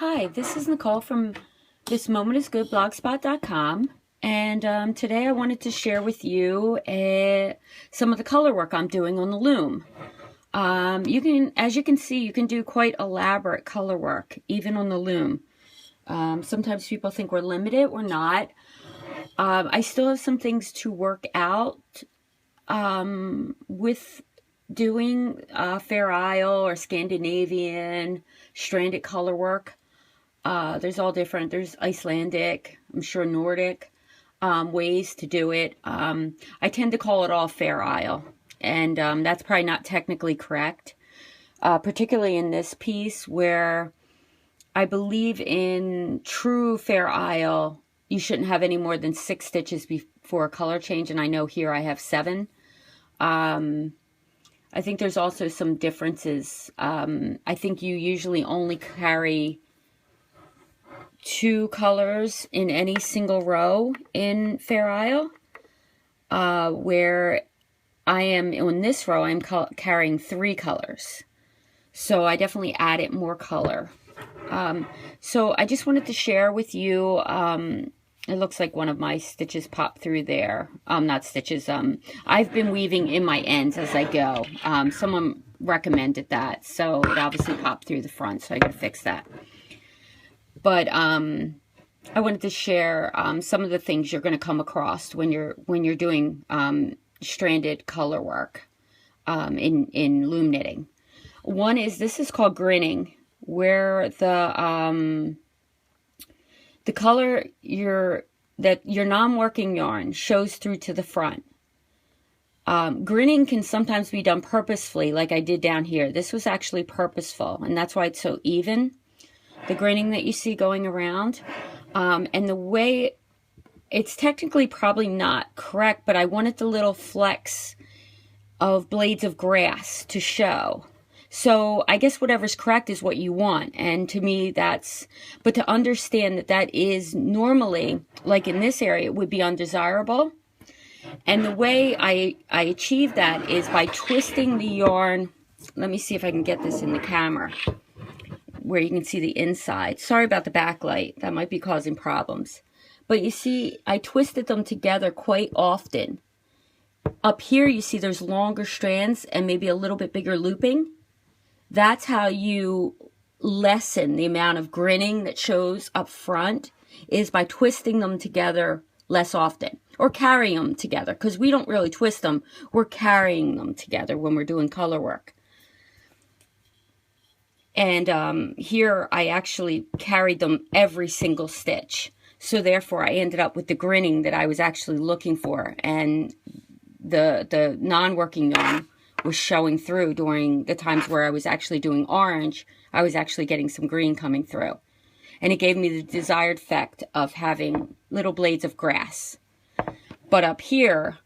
Hi, this is Nicole from thismomentisgoodblogspot.com, and today I wanted to share with you some of the color work I'm doing on the loom. As you can see, you can do quite elaborate color work even on the loom. Sometimes people think we're limited. We're not. I still have some things to work out with doing Fair Isle or Scandinavian stranded color work. There's all different. There's Icelandic, I'm sure Nordic ways to do it. I tend to call it all Fair Isle, and that's probably not technically correct, particularly in this piece where I believe in true Fair Isle, you shouldn't have any more than 6 stitches before a color change, and I know here I have 7. I think there's also some differences. I think you usually only carry 2 colors in any single row in Fair Isle, where I am on this row, I'm carrying 3 colors. So I definitely added more color. So I just wanted to share with you, it looks like one of my stitches popped through there. Not stitches, I've been weaving in my ends as I go. Someone recommended that, so it obviously popped through the front, so I gotta fix that. But I wanted to share some of the things you're going to come across when you're doing stranded color work in loom knitting. One is, this is called grinning, where the color your non-working yarn shows through to the front. Grinning can sometimes be done purposefully, like I did down here. This was actually purposeful, and that's why it's so even. The grinning that you see going around, and the way it's technically probably not correct, but I wanted the little flecks of blades of grass to show. So I guess whatever's correct is what you want, and to me that's, but to understand that that is normally, like in this area, it would be undesirable. And the way I achieve that is by twisting the yarn. Let me see if I can get this in the camera, where you can see the inside. Sorry about the backlight. That might be causing problems. But you see, I twisted them together quite often. Up here, you see there's longer strands and maybe a little bit bigger looping. That's how you lessen the amount of grinning that shows up front, is by twisting them together less often. Or carrying them together, because we don't really twist them. We're carrying them together when we're doing color work. And here I actually carried them every single stitch. So therefore I ended up with the grinning that I was actually looking for. And the non-working yarn was showing through during the times where I was actually doing orange. I was actually getting some green coming through. And it gave me the desired effect of having little blades of grass. But up here,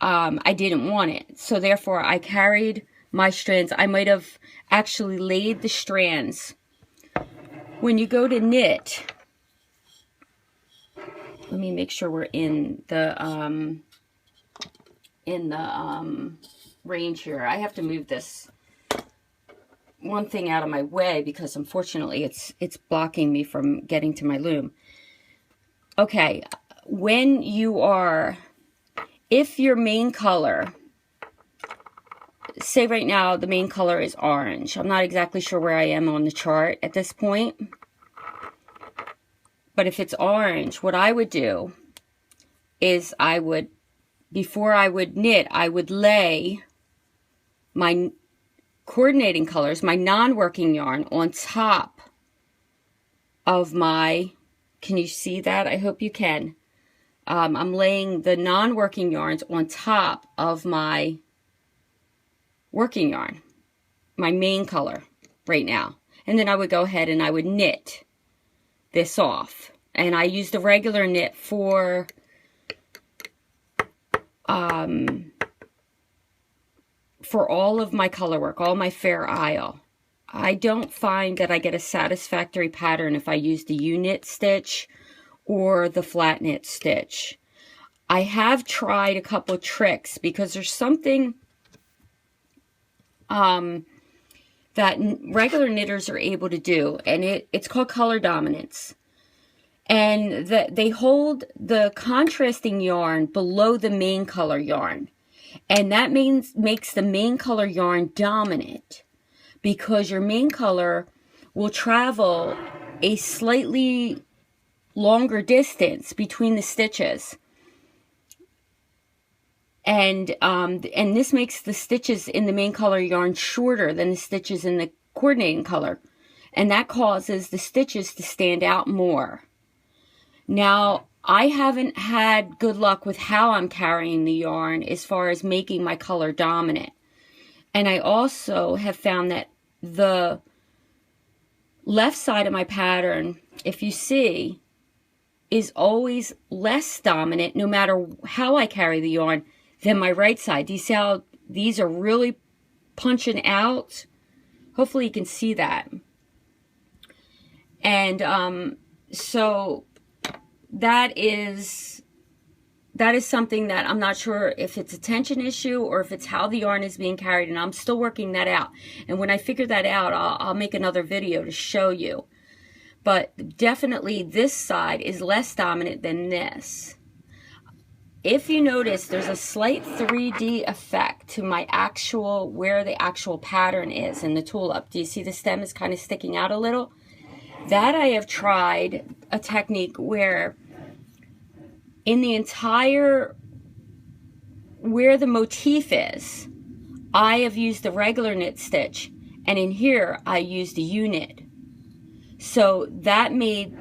I didn't want it. So therefore I carried my strands. I might have actually laid the strands. When you go to knit, let me make sure we're in the range here. I have to move this one thing out of my way because unfortunately it's blocking me from getting to my loom. Okay, when you are, if your main color, say right now the main color is orange. I'm not exactly sure where I am on the chart at this point. But if it's orange, what I would do is before I would knit, I would lay my coordinating colors, my non-working yarn, on top of my, can you see that? I hope you can. I'm laying the non-working yarns on top of my working yarn, my main color right now. And then I would go ahead and I would knit this off. And I used a regular knit for all of my color work, all my Fair Isle. I don't find that I get a satisfactory pattern if I use the U-knit stitch or the flat knit stitch. I have tried a couple of tricks because there's something that that regular knitters are able to do, and it's called color dominance. And they hold the contrasting yarn below the main color yarn. And that makes the main color yarn dominant, because your main color will travel a slightly longer distance between the stitches. And this makes the stitches in the main color yarn shorter than the stitches in the coordinating color. And that causes the stitches to stand out more. Now, I haven't had good luck with how I'm carrying the yarn as far as making my color dominant. And I also have found that the left side of my pattern, if you see, is always less dominant no matter how I carry the yarn than my right side. Do you see how these are really punching out? Hopefully you can see that. And so that is something that I'm not sure if it's a tension issue or if it's how the yarn is being carried, and I'm still working that out. And when I figure that out, I'll make another video to show you. But definitely this side is less dominant than this. If you notice, there's a slight 3D effect to my actual, where the actual pattern is in the tulip. Do you see the stem is kind of sticking out a little? That I have tried a technique where in the entire, where the motif is, I have used the regular knit stitch, and in here I used the U-knit. So that made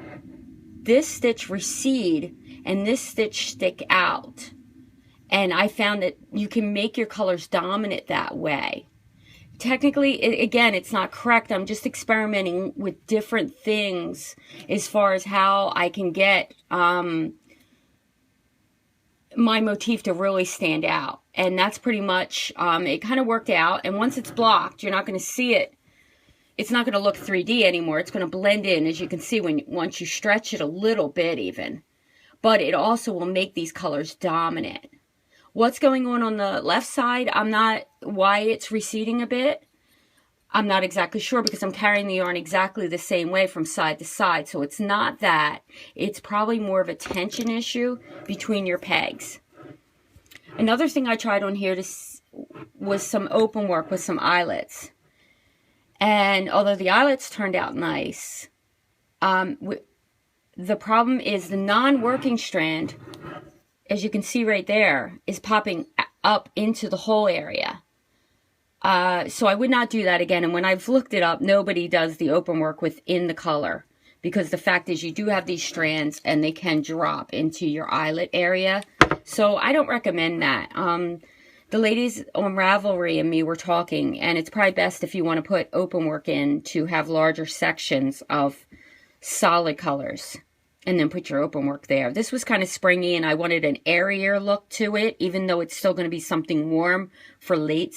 this stitch recede and this stitch stick out. And I found that you can make your colors dominant that way. Technically, again, it's not correct. I'm just experimenting with different things as far as how I can get my motif to really stand out. And that's pretty much, it kind of worked out. And once it's blocked, you're not going to see it. It's not going to look 3D anymore. It's going to blend in, as you can see, once you stretch it a little bit even. But it also will make these colors dominant. What's going on the left side, why it's receding a bit, I'm not exactly sure, because I'm carrying the yarn exactly the same way from side to side. So it's not that. It's probably more of a tension issue between your pegs. Another thing I tried on here was some open work with some eyelets. And although the eyelets turned out nice, the problem is the non-working strand, as you can see right there, is popping up into the whole area. So I would not do that again. And when I've looked it up, nobody does the open work within the color, because the fact is you do have these strands and they can drop into your eyelet area. So I don't recommend that. The ladies on Ravelry and me were talking, and it's probably best if you want to put open work in to have larger sections of solid colors, and then put your open work there. This was kind of springy, and I wanted an airier look to it, even though it's still going to be something warm for early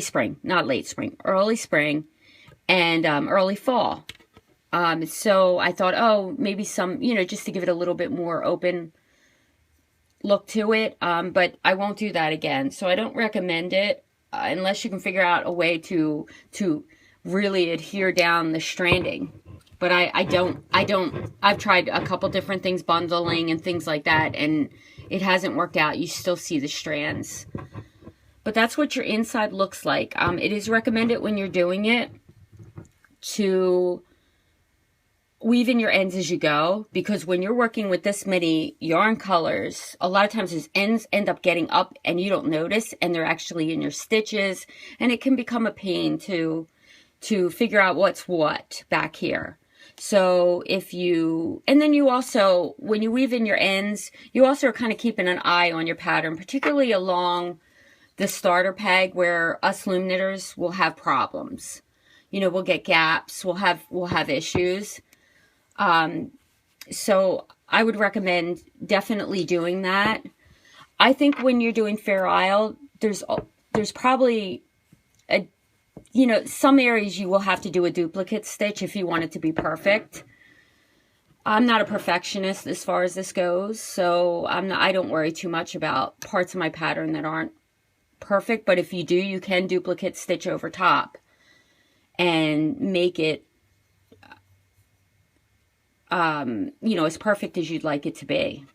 spring, not late spring, early spring, and early fall. So I thought, oh, maybe some, just to give it a little bit more open look to it, but I won't do that again. So I don't recommend it unless you can figure out a way to really adhere down the stranding. But I've tried a couple different things, bundling and things like that, and it hasn't worked out. You still see the strands. But that's what your inside looks like. It is recommended when you're doing it to weave in your ends as you go, because when you're working with this many yarn colors, a lot of times those ends end up getting up and you don't notice, and they're actually in your stitches, and it can become a pain to figure out what's what back here. So and then you also, when you weave in your ends, you also are kind of keeping an eye on your pattern, particularly along the starter peg, where us loom knitters will have problems. We'll get gaps, we'll have issues. So I would recommend definitely doing that. I think when you're doing Fair Isle, there's probably some areas you will have to do a duplicate stitch if you want it to be perfect. I'm not a perfectionist as far as this goes, so I don't worry too much about parts of my pattern that aren't perfect, but if you do, you can duplicate stitch over top. and make it, you know, as perfect as you'd like it to be.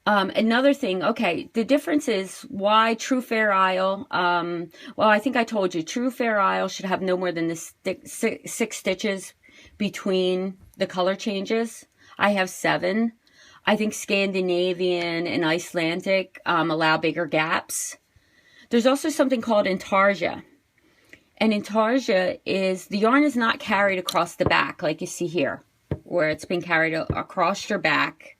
Another thing, okay, the difference is why True Fair Isle, well, I think I told you, True Fair Isle should have no more than the 6 stitches between the color changes. I have 7. I think Scandinavian and Icelandic allow bigger gaps. There's also something called Intarsia. And Intarsia is, the yarn is not carried across the back like you see here, where it's been carried across your back.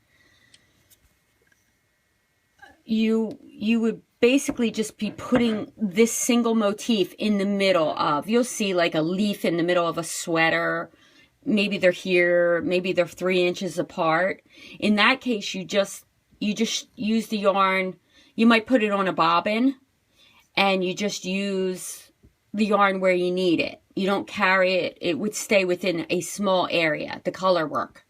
You would basically just be putting this single motif in the middle of, you'll see like a leaf in the middle of a sweater. Maybe they're here, maybe they're 3 inches apart. In that case, you just use the yarn. You might put it on a bobbin, and you just use the yarn where you need it. You don't carry it. It would stay within a small area, the color work.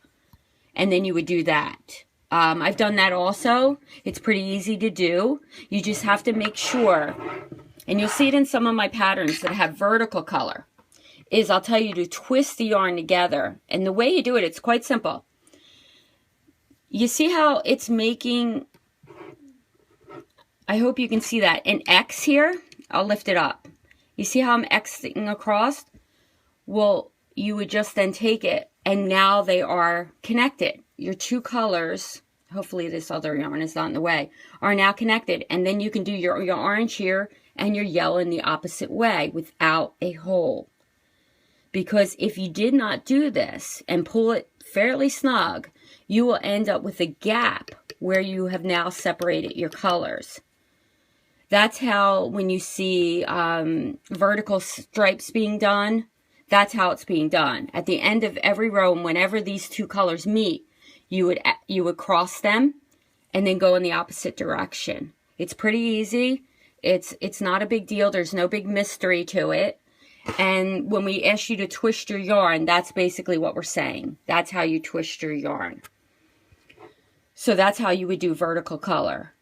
And then you would do that. I've done that also. It's pretty easy to do. You just have to make sure, and you'll see it in some of my patterns that have vertical color, is I'll tell you to twist the yarn together. And the way you do it, it's quite simple. You see how it's making, I hope you can see that, an X here? I'll lift it up. You see how I'm Xing across? Well, you would just then take it, and now they are connected. Your 2 colors, hopefully this other yarn is not in the way, are now connected. And then you can do your orange here and your yellow in the opposite way without a hole. Because if you did not do this and pull it fairly snug, you will end up with a gap where you have now separated your colors. That's how, when you see vertical stripes being done, that's how it's being done. At the end of every row, and whenever these 2 colors meet, you would cross them and then go in the opposite direction. It's pretty easy. It's not a big deal. There's no big mystery to it. And when we ask you to twist your yarn, that's basically what we're saying. That's how you twist your yarn. So that's how you would do vertical color.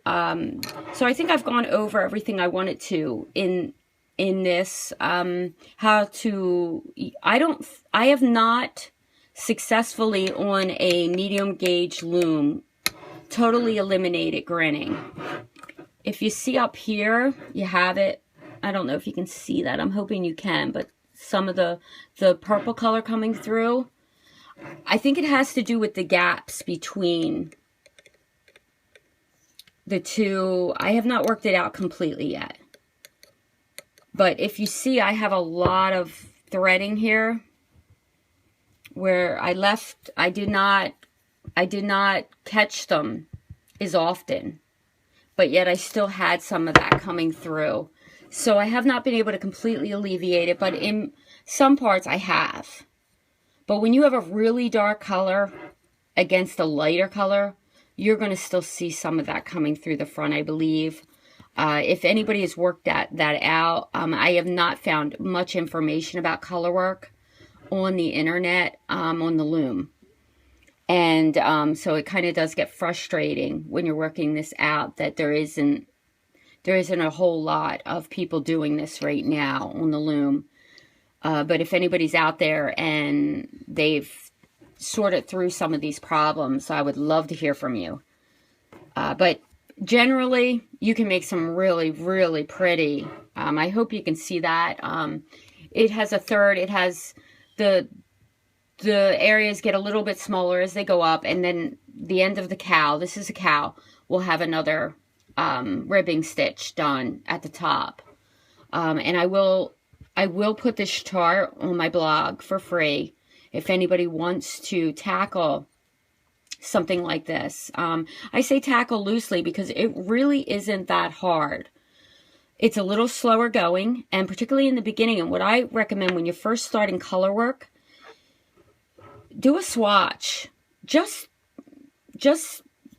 So I think I've gone over everything I wanted to in this. How to, I have not successfully on a medium gauge loom totally eliminated grinning. If you see up here, you have it. I don't know if you can see that. I'm hoping you can, but some of the purple color coming through, I think it has to do with the gaps between the 2. I have not worked it out completely yet. But if you see, I have a lot of threading here where I did not catch them as often, but yet I still had some of that coming through. So I have not been able to completely alleviate it, but in some parts I have. But when you have a really dark color against a lighter color, you're going to still see some of that coming through the front, I believe. If anybody has worked that out, I have not found much information about color work on the internet, on the loom. And so it kind of does get frustrating when you're working this out that there isn't a whole lot of people doing this right now on the loom. But if anybody's out there and they've sorted through some of these problems, I would love to hear from you. But generally, you can make some really, really pretty. I hope you can see that. It has a third. It has the areas get a little bit smaller as they go up, and then the end of the cowl, this is a cowl, will have another ribbing stitch done at the top. And I will put this chart on my blog for free if anybody wants to tackle something like this. I say tackle loosely because it really isn't that hard. It's a little slower going, and particularly in the beginning, and what I recommend when you're first starting color work, do a swatch. Just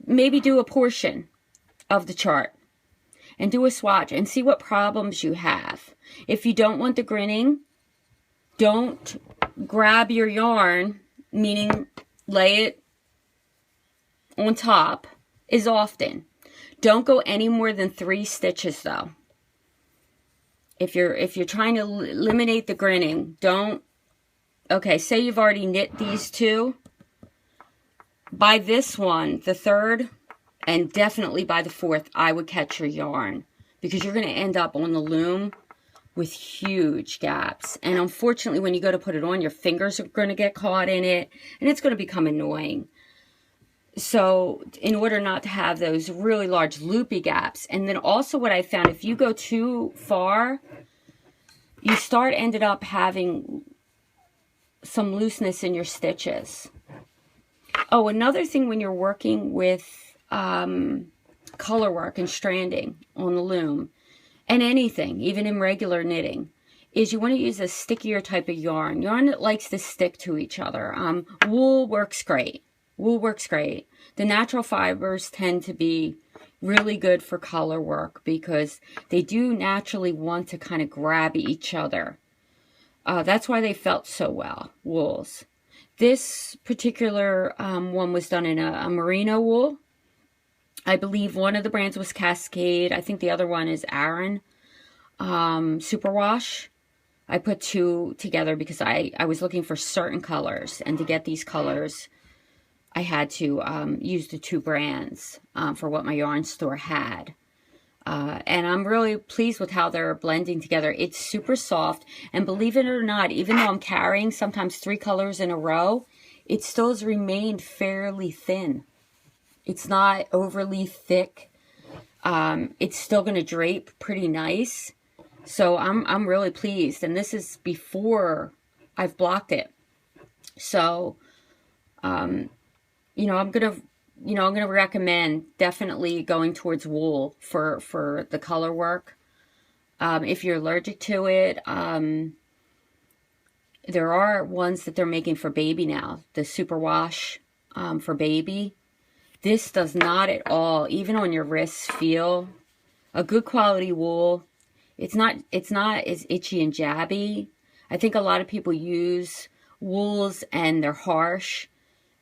maybe do a portion of the chart and do a swatch and see what problems you have. If you don't want the grinning, don't grab your yarn, meaning lay it on top as often. Don't go any more than 3 stitches though. If you're trying to eliminate the grinning, don't, okay, say you've already knit these two. By this one, the third, and definitely by the fourth, I would catch your yarn, because you're going to end up on the loom with huge gaps. And unfortunately, when you go to put it on, your fingers are going to get caught in it, and it's going to become annoying. So in order not to have those really large loopy gaps, and then also what I found, if you go too far, you ended up having some looseness in your stitches. Oh, another thing when you're working with color work and stranding on the loom, and anything, even in regular knitting, is you want to use a stickier type of yarn that likes to stick to each other. Wool works great. Wool works great. The natural fibers tend to be really good for color work because they do naturally want to kind of grab each other. That's why they felt so well, wools. This particular one was done in a merino wool. I believe one of the brands was Cascade. I think the other one is Aran Superwash. I put two together because I was looking for certain colors, and to get these colors, I had to use the two brands for what my yarn store had. And I'm really pleased with how they're blending together. It's super soft, and believe it or not, even though I'm carrying sometimes 3 colors in a row, it still has remained fairly thin. It's not overly thick. It's still going to drape pretty nice. So I'm really pleased, and this is before I've blocked it. So, you know, I'm gonna recommend definitely going towards wool for the color work. If you're allergic to it, there are ones that they're making for baby now. The Superwash for baby. This does not at all, even on your wrists, feel a good quality wool. It's not as itchy and jabby. I think a lot of people use wools and they're harsh.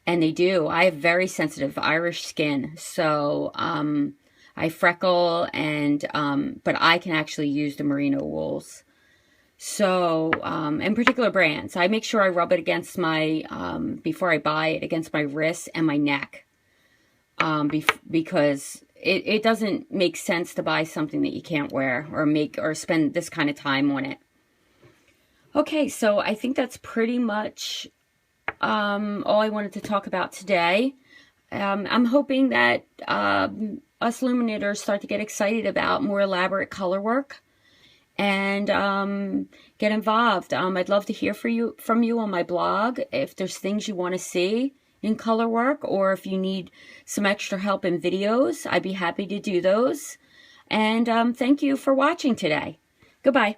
And they do. I have very sensitive Irish skin, so I freckle, and but I can actually use the merino wools. So, and particular brands, I make sure I rub it against my before I buy it, against my wrists and my neck, because it doesn't make sense to buy something that you can't wear or spend this kind of time on it. Okay, so I think that's pretty much all I wanted to talk about today. I'm hoping that us Luminators start to get excited about more elaborate color work and get involved. I'd love to hear from you on my blog if there's things you want to see in color work, or if you need some extra help in videos. I'd be happy to do those. And thank you for watching today. Goodbye.